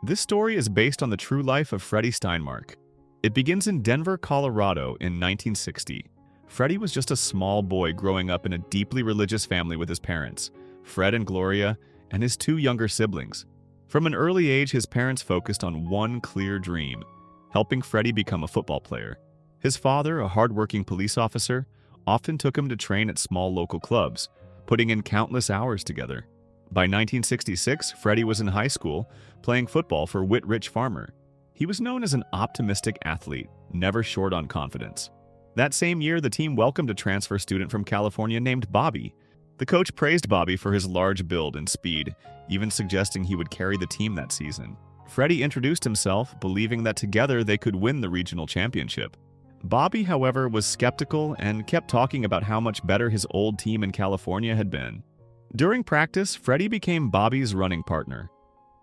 This story is based on the true life of Freddie Steinmark. It begins in Denver, Colorado in 1960. Freddie was just a small boy growing up in a deeply religious family with his parents, Fred and Gloria, and his two younger siblings. From an early age, his parents focused on one clear dream: helping Freddie become a football player. His father, a hardworking police officer, often took him to train at small local clubs, putting in countless hours together. By 1966, Freddie was in high school, playing football for Whitrich Farmer. He was known as an optimistic athlete, never short on confidence. That same year, the team welcomed a transfer student from California named Bobby. The coach praised Bobby for his large build and speed, even suggesting he would carry the team that season. Freddie introduced himself, believing that together they could win the regional championship. Bobby, however, was skeptical and kept talking about how much better his old team in California had been. During practice, Freddie became Bobby's running partner.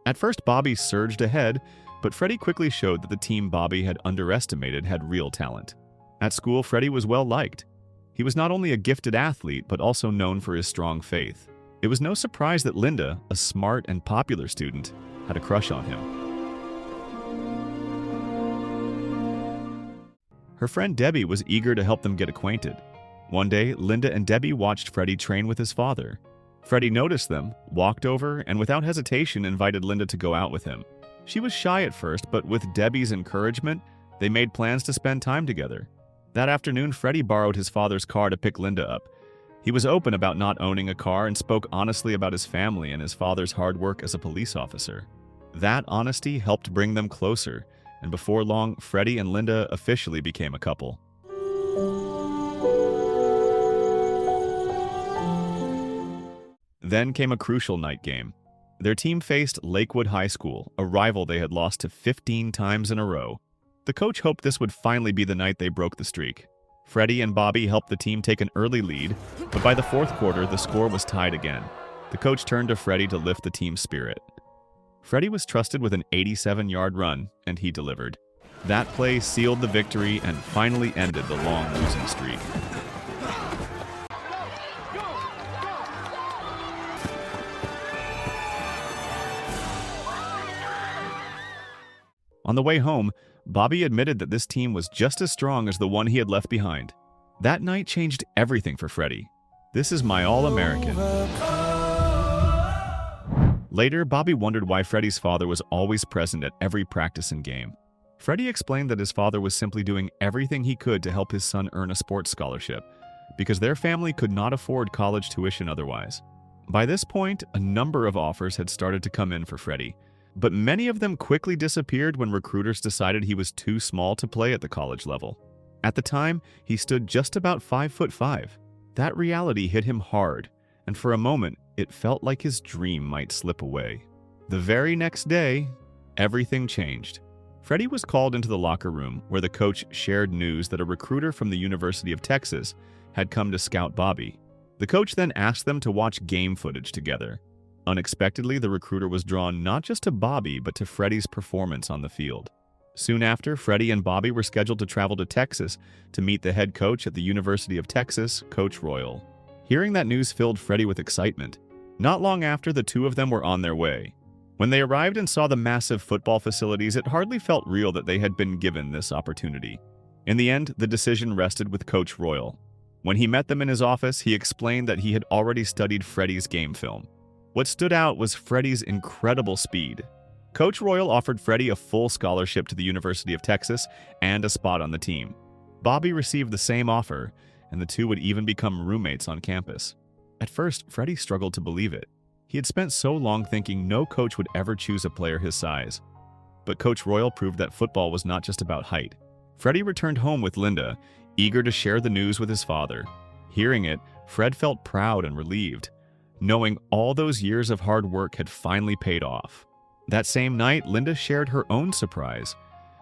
At first, Bobby surged ahead, but Freddie quickly showed that the team Bobby had underestimated had real talent. At school, Freddie was well liked. He was not only a gifted athlete, but also known for his strong faith. It was no surprise that Linda, a smart and popular student, had a crush on him. Her friend Debbie was eager to help them get acquainted. One day, Linda and Debbie watched Freddie train with his father. Freddie noticed them, walked over, and without hesitation invited Linda to go out with him. She was shy at first, but with Debbie's encouragement, they made plans to spend time together. That afternoon, Freddie borrowed his father's car to pick Linda up. He was open about not owning a car and spoke honestly about his family and his father's hard work as a police officer. That honesty helped bring them closer, and before long, Freddie and Linda officially became a couple. Then came a crucial night game. Their team faced Lakewood High School, a rival they had lost to 15 times in a row. The coach hoped this would finally be the night they broke the streak. Freddie and Bobby helped the team take an early lead, but by the fourth quarter, the score was tied again. The coach turned to Freddie to lift the team's spirit. Freddie was trusted with an 87-yard run, and he delivered. That play sealed the victory and finally ended the long losing streak. On the way home, Bobby admitted that this team was just as strong as the one he had left behind. That night changed everything for Freddie. "This is my All-American." Later, Bobby wondered why Freddie's father was always present at every practice and game. Freddie explained that his father was simply doing everything he could to help his son earn a sports scholarship, because their family could not afford college tuition otherwise. By this point, a number of offers had started to come in for Freddie, but many of them quickly disappeared when recruiters decided he was too small to play at the college level. At the time, he stood just about 5'5". That reality hit him hard, and for a moment, it felt like his dream might slip away. The very next day, everything changed. Freddie was called into the locker room where the coach shared news that a recruiter from the University of Texas had come to scout Bobby. The coach then asked them to watch game footage together. Unexpectedly, the recruiter was drawn not just to Bobby, but to Freddie's performance on the field. Soon after, Freddie and Bobby were scheduled to travel to Texas to meet the head coach at the University of Texas, Coach Royal. Hearing that news filled Freddie with excitement. Not long after, the two of them were on their way. When they arrived and saw the massive football facilities, it hardly felt real that they had been given this opportunity. In the end, the decision rested with Coach Royal. When he met them in his office, he explained that he had already studied Freddie's game film. What stood out was Freddie's incredible speed. Coach Royal offered Freddie a full scholarship to the University of Texas and a spot on the team. Bobby received the same offer, and the two would even become roommates on campus. At first, Freddie struggled to believe it. He had spent so long thinking no coach would ever choose a player his size. But Coach Royal proved that football was not just about height. Freddie returned home with Linda, eager to share the news with his father. Hearing it, Fred felt proud and relieved, knowing all those years of hard work had finally paid off. That same night, Linda shared her own surprise.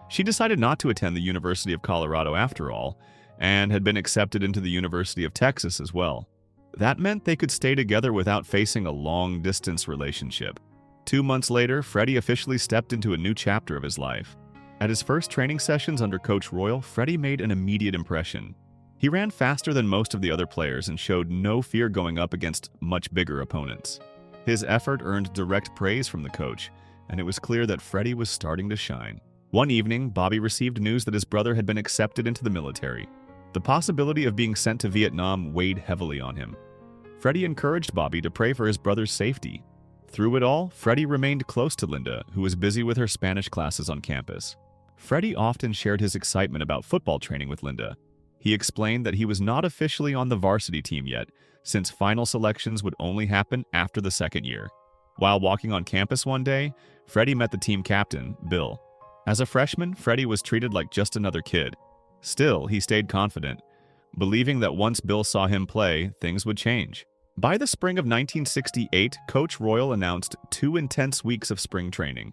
She decided not to attend the University of Colorado after all, and had been accepted into the University of Texas as well. That meant they could stay together without facing a long-distance relationship. 2 months later, Freddie officially stepped into a new chapter of his life. At his first training sessions under Coach Royal, Freddie made an immediate impression. He ran faster than most of the other players and showed no fear going up against much bigger opponents. His effort earned direct praise from the coach, and it was clear that Freddie was starting to shine. One evening, Bobby received news that his brother had been accepted into the military. The possibility of being sent to Vietnam weighed heavily on him. Freddie encouraged Bobby to pray for his brother's safety. Through it all, Freddie remained close to Linda, who was busy with her Spanish classes on campus. Freddie often shared his excitement about football training with Linda. He explained that he was not officially on the varsity team yet, since final selections would only happen after the second year. While walking on campus one day, Freddie met the team captain, Bill. As a freshman, Freddie was treated like just another kid. Still, he stayed confident, believing that once Bill saw him play, things would change. By the spring of 1968, Coach Royal announced 2 intense weeks of spring training.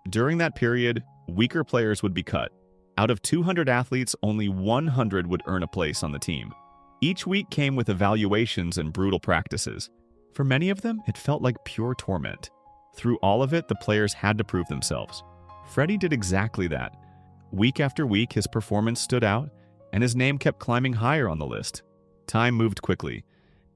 During that period, weaker players would be cut. Out of 200 athletes, only 100 would earn a place on the team. Each week came with evaluations and brutal practices. For many of them, it felt like pure torment. Through all of it, the players had to prove themselves. Freddie did exactly that. Week after week, his performance stood out, and his name kept climbing higher on the list. Time moved quickly,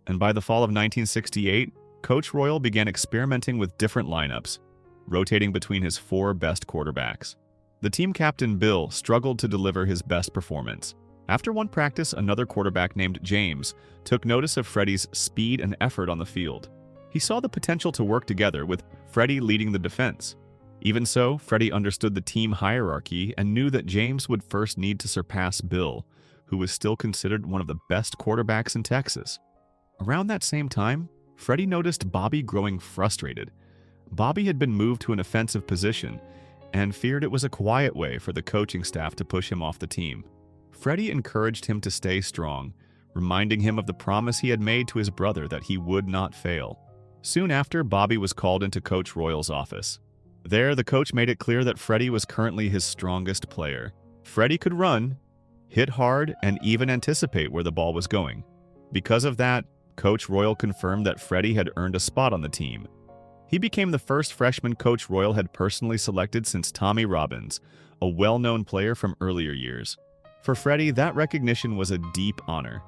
and by the fall of 1968, Coach Royal began experimenting with different lineups, rotating between his 4 best quarterbacks. The team captain, Bill, struggled to deliver his best performance. After one practice, another quarterback named James took notice of Freddie's speed and effort on the field. He saw the potential to work together, with Freddie leading the defense. Even so, Freddie understood the team hierarchy and knew that James would first need to surpass Bill, who was still considered one of the best quarterbacks in Texas. Around that same time, Freddie noticed Bobby growing frustrated. Bobby had been moved to an offensive position and feared it was a quiet way for the coaching staff to push him off the team. Freddie encouraged him to stay strong, reminding him of the promise he had made to his brother that he would not fail. Soon after, Bobby was called into Coach Royal's office. There, the coach made it clear that Freddie was currently his strongest player. Freddie could run, hit hard, and even anticipate where the ball was going. Because of that, Coach Royal confirmed that Freddie had earned a spot on the team. He became the first freshman Coach Royal had personally selected since Tommy Robbins, a well-known player from earlier years. For Freddie, that recognition was a deep honor.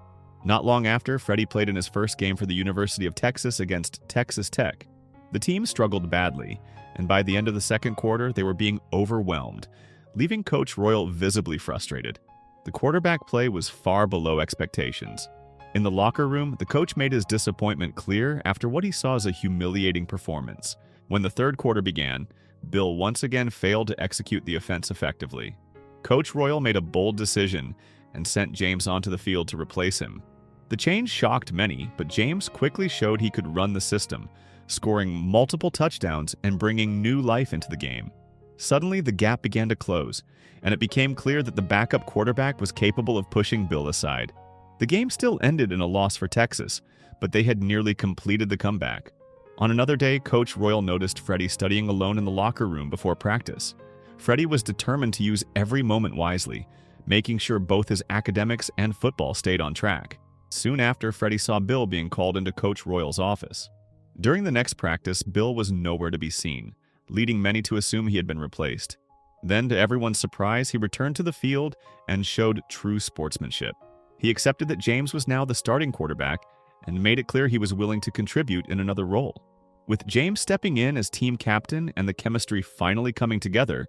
Not long after, Freddie played in his first game for the University of Texas against Texas Tech. The team struggled badly, and by the end of the second quarter, they were being overwhelmed, leaving Coach Royal visibly frustrated. The quarterback play was far below expectations. In the locker room, the coach made his disappointment clear after what he saw as a humiliating performance. When the third quarter began, Bill once again failed to execute the offense effectively. Coach Royal made a bold decision and sent James onto the field to replace him. The change shocked many, but James quickly showed he could run the system, scoring multiple touchdowns and bringing new life into the game. Suddenly, the gap began to close, and it became clear that the backup quarterback was capable of pushing Bill aside. The game still ended in a loss for Texas, but they had nearly completed the comeback. On another day, Coach Royal noticed Freddie studying alone in the locker room before practice. Freddie was determined to use every moment wisely, making sure both his academics and football stayed on track. Soon after, Freddie saw Bill being called into Coach Royal's office. During the next practice, Bill was nowhere to be seen, leading many to assume he had been replaced. Then, to everyone's surprise, he returned to the field and showed true sportsmanship. He accepted that James was now the starting quarterback and made it clear he was willing to contribute in another role. With James stepping in as team captain and the chemistry finally coming together,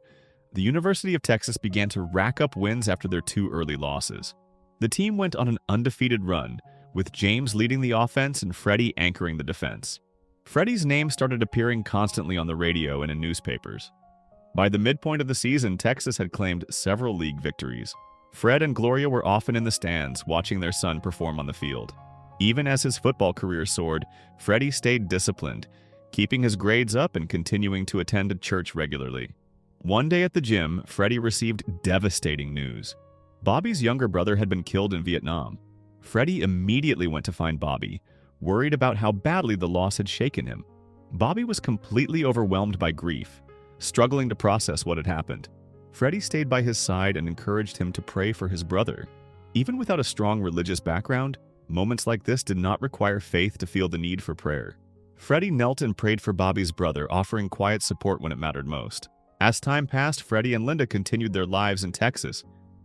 the University of Texas began to rack up wins after their 2 early losses. The team went on an undefeated run, with James leading the offense and Freddie anchoring the defense. Freddie's name started appearing constantly on the radio and in newspapers. By the midpoint of the season, Texas had claimed several league victories. Fred and Gloria were often in the stands, watching their son perform on the field. Even as his football career soared, Freddie stayed disciplined, keeping his grades up and continuing to attend church regularly. One day at the gym, Freddie received devastating news. Bobby's younger brother had been killed in Vietnam. Freddie immediately went to find Bobby, worried about how badly the loss had shaken him. Bobby was completely overwhelmed by grief, struggling to process what had happened. Freddie stayed by his side and encouraged him to pray for his brother. Even without a strong religious background, moments like this did not require faith to feel the need for prayer. Freddie knelt and prayed for Bobby's brother, offering quiet support when it mattered most. As time passed, Freddie and Linda continued their lives in Texas,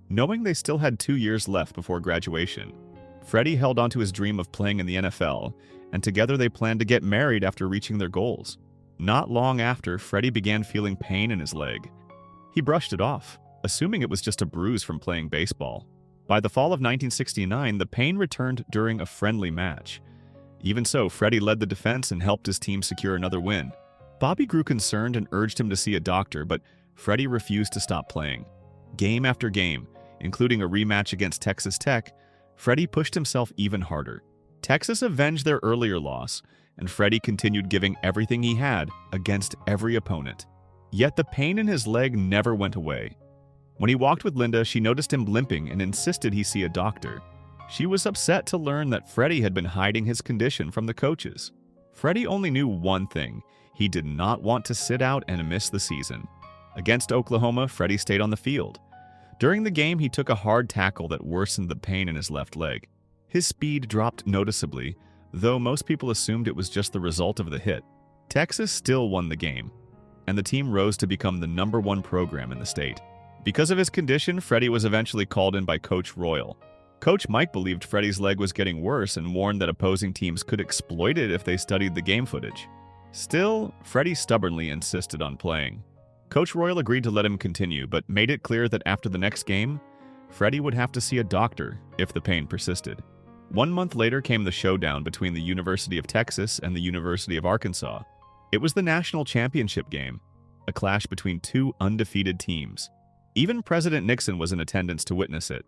knowing they still had 2 years left before graduation. Freddie held on to his dream of playing in the NFL, and together they planned to get married after reaching their goals. Not long after, Freddie began feeling pain in his leg. He brushed it off, assuming it was just a bruise from playing baseball. By the fall of 1969, the pain returned during a friendly match. Even so, Freddie led the defense and helped his team secure another win. Bobby grew concerned and urged him to see a doctor, but Freddie refused to stop playing. Game after game, including a rematch against Texas Tech, Freddie pushed himself even harder. Texas avenged their earlier loss, and Freddie continued giving everything he had against every opponent. Yet the pain in his leg never went away. When he walked with Linda, she noticed him limping and insisted he see a doctor. She was upset to learn that Freddie had been hiding his condition from the coaches. Freddie only knew one thing: he did not want to sit out and miss the season. Against Oklahoma, Freddie stayed on the field. During the game, he took a hard tackle that worsened the pain in his left leg. His speed dropped noticeably, though most people assumed it was just the result of the hit. Texas still won the game, and the team rose to become the #1 program in the state. Because of his condition, Freddie was eventually called in by Coach Royal. Coach Mike believed Freddie's leg was getting worse and warned that opposing teams could exploit it if they studied the game footage. Still, Freddie stubbornly insisted on playing. Coach Royal agreed to let him continue, but made it clear that after the next game, Freddie would have to see a doctor if the pain persisted. 1 month later came the showdown between the University of Texas and the University of Arkansas. It was the national championship game, a clash between two undefeated teams. Even President Nixon was in attendance to witness it.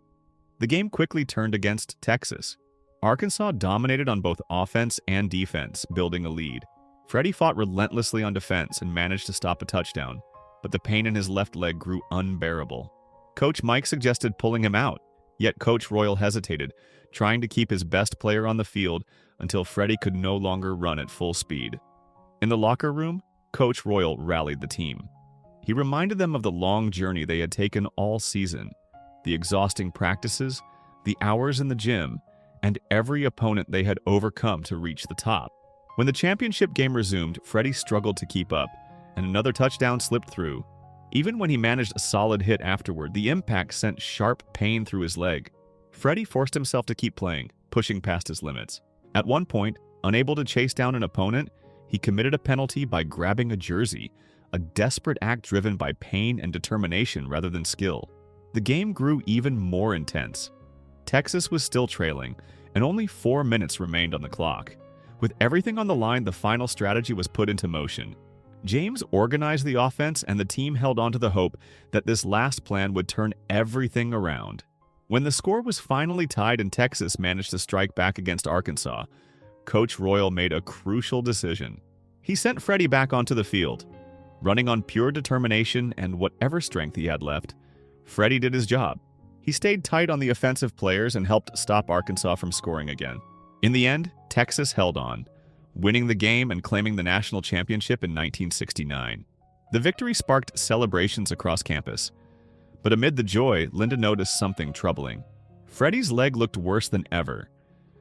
The game quickly turned against Texas. Arkansas dominated on both offense and defense, building a lead. Freddie fought relentlessly on defense and managed to stop a touchdown, but the pain in his left leg grew unbearable. Coach Mike suggested pulling him out, yet Coach Royal hesitated, trying to keep his best player on the field until Freddie could no longer run at full speed. In the locker room, Coach Royal rallied the team. He reminded them of the long journey they had taken all season, the exhausting practices, the hours in the gym, and every opponent they had overcome to reach the top. When the championship game resumed, Freddie struggled to keep up, and another touchdown slipped through. Even when he managed a solid hit afterward, the impact sent sharp pain through his leg. Freddie forced himself to keep playing, pushing past his limits. At one point, unable to chase down an opponent, he committed a penalty by grabbing a jersey, a desperate act driven by pain and determination rather than skill. The game grew even more intense. Texas was still trailing, and only 4 minutes remained on the clock. With everything on the line, the final strategy was put into motion. James organized the offense, and the team held on to the hope that this last plan would turn everything around. When the score was finally tied and Texas managed to strike back against Arkansas, Coach Royal made a crucial decision. He sent Freddie back onto the field. Running on pure determination and whatever strength he had left, Freddie did his job. He stayed tight on the offensive players and helped stop Arkansas from scoring again. In the end, Texas held on, winning the game and claiming the national championship in 1969. The victory sparked celebrations across campus. But amid the joy, Linda noticed something troubling. Freddie's leg looked worse than ever.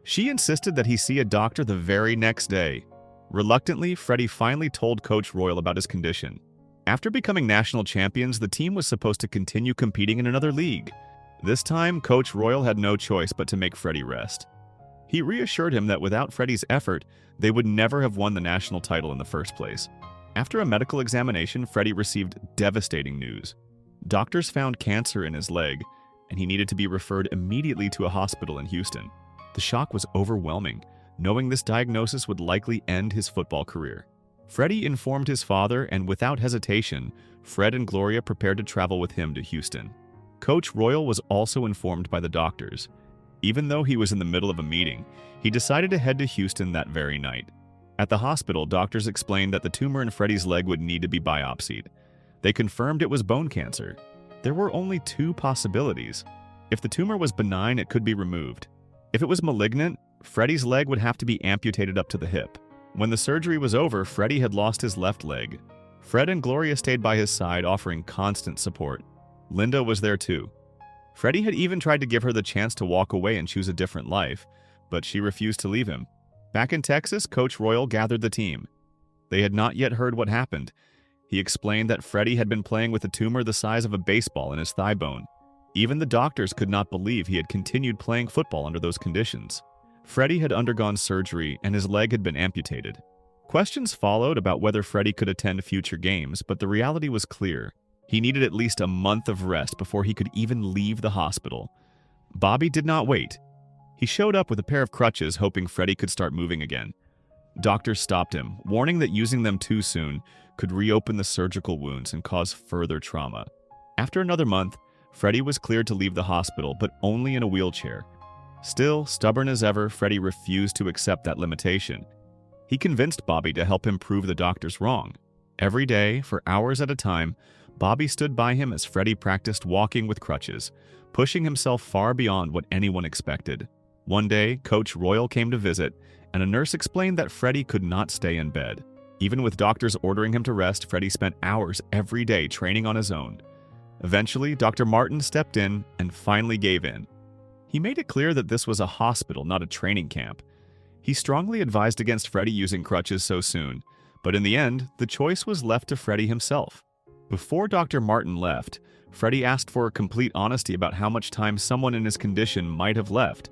She insisted that he see a doctor the very next day. Reluctantly, Freddie finally told Coach Royal about his condition. After becoming national champions, the team was supposed to continue competing in another league. This time, Coach Royal had no choice but to make Freddie rest. He reassured him that without Freddie's effort, they would never have won the national title in the first place. After a medical examination, Freddie received devastating news. Doctors found cancer in his leg, and he needed to be referred immediately to a hospital in Houston. The shock was overwhelming, knowing this diagnosis would likely end his football career. Freddie informed his father, and without hesitation, Fred and Gloria prepared to travel with him to Houston. Coach Royal was also informed by the doctors. Even though he was in the middle of a meeting, he decided to head to Houston that very night. At the hospital, doctors explained that the tumor in Freddie's leg would need to be biopsied. They confirmed it was bone cancer. There were only 2 possibilities. If the tumor was benign, it could be removed. If it was malignant, Freddie's leg would have to be amputated up to the hip. When the surgery was over, Freddie had lost his left leg. Fred and Gloria stayed by his side, offering constant support. Linda was there too. Freddie had even tried to give her the chance to walk away and choose a different life, but she refused to leave him. Back in Texas, Coach Royal gathered the team. They had not yet heard what happened. He explained that Freddie had been playing with a tumor the size of a baseball in his thigh bone. Even the doctors could not believe he had continued playing football under those conditions. Freddie had undergone surgery and his leg had been amputated. Questions followed about whether Freddie could attend future games, but the reality was clear. He needed at least a month of rest before he could even leave the hospital. Bobby did not wait. He showed up with a pair of crutches, hoping Freddie could start moving again. Doctors stopped him, warning that using them too soon could reopen the surgical wounds and cause further trauma. After another month, Freddie was cleared to leave the hospital, but only in a wheelchair. Still, stubborn as ever, Freddie refused to accept that limitation. He convinced Bobby to help him prove the doctors wrong. Every day, for hours at a time, Bobby stood by him as Freddie practiced walking with crutches, pushing himself far beyond what anyone expected. One day, Coach Royal came to visit, and a nurse explained that Freddie could not stay in bed. Even with doctors ordering him to rest, Freddie spent hours every day training on his own. Eventually, Dr. Martin stepped in and finally gave in. He made it clear that this was a hospital, not a training camp. He strongly advised against Freddie using crutches so soon, but in the end, the choice was left to Freddie himself. Before Dr. Martin left, Freddie asked for complete honesty about how much time someone in his condition might have left.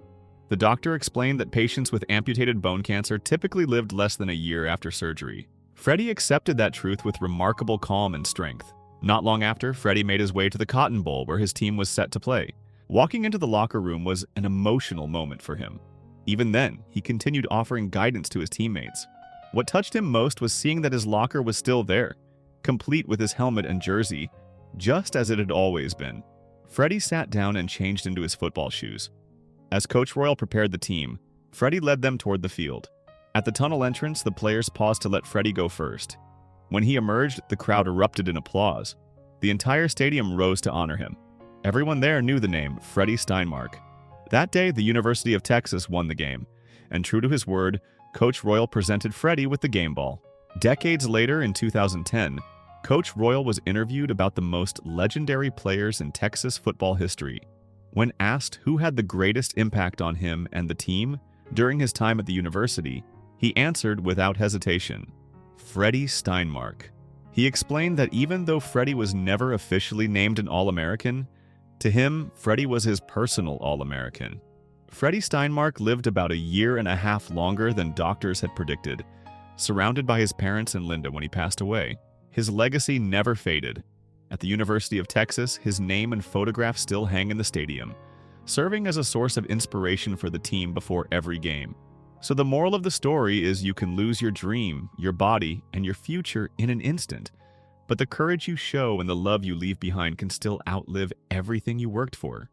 The doctor explained that patients with amputated bone cancer typically lived less than a year after surgery. Freddie accepted that truth with remarkable calm and strength. Not long after, Freddie made his way to the Cotton Bowl where his team was set to play. Walking into the locker room was an emotional moment for him. Even then, he continued offering guidance to his teammates. What touched him most was seeing that his locker was still there, complete with his helmet and jersey, just as it had always been. Freddie sat down and changed into his football shoes. As Coach Royal prepared the team, Freddie led them toward the field. At the tunnel entrance, the players paused to let Freddie go first. When he emerged, the crowd erupted in applause. The entire stadium rose to honor him. Everyone there knew the name, Freddie Steinmark. That day, the University of Texas won the game, and true to his word, Coach Royal presented Freddie with the game ball. Decades later, in 2010, Coach Royal was interviewed about the most legendary players in Texas football history. When asked who had the greatest impact on him and the team during his time at the university, he answered without hesitation, Freddie Steinmark. He explained that even though Freddie was never officially named an All-American, to him, Freddie was his personal All-American. Freddie Steinmark lived about a year and a half longer than doctors had predicted, surrounded by his parents and Linda when he passed away. His legacy never faded. At the University of Texas, his name and photograph still hang in the stadium, serving as a source of inspiration for the team before every game. So the moral of the story is you can lose your dream, your body, and your future in an instant, but the courage you show and the love you leave behind can still outlive everything you worked for.